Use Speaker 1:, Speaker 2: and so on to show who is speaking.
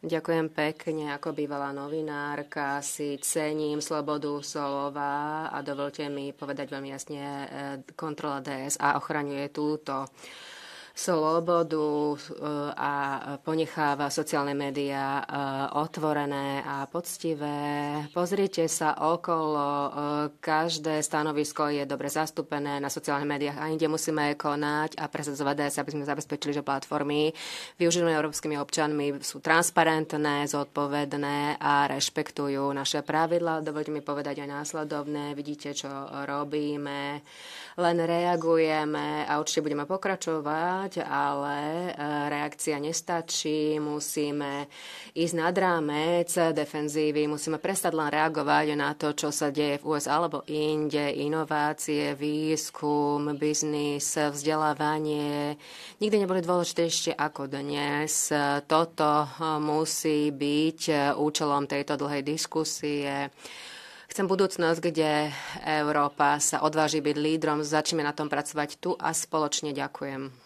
Speaker 1: Ďakujem pekne. Ako bývalá novinárka si cením slobodu slova a dovolte mi povedať veľmi jasne, kontrola DSA ochraňuje túto slobodu a ponecháva sociálne médiá otvorené a poctivé. Pozrite sa okolo, každé stanovisko je dobre zastúpené na sociálnych médiách a inde musíme konať a presadzovať DS, aby sme zabezpečili, že platformy využívané európskymi občanmi sú transparentné, zodpovedné a rešpektujú naše pravidlá. Dovoľte mi povedať aj následovné. Vidíte, čo robíme. Len reagujeme a určite budeme pokračovať, ale reakcia nestačí. Musíme ísť nad rámec defenzívy, musíme prestať len reagovať na to, čo sa deje v USA alebo inde. Inovácie, výskum, biznis, vzdelávanie nikdy neboli dôležitejšie ako dnes. Toto musí byť účelom tejto dlhej diskusie. Chcem budúcnosť, kde Európa sa odváži byť lídrom. Začneme na tom pracovať tu a spoločne. Ďakujem.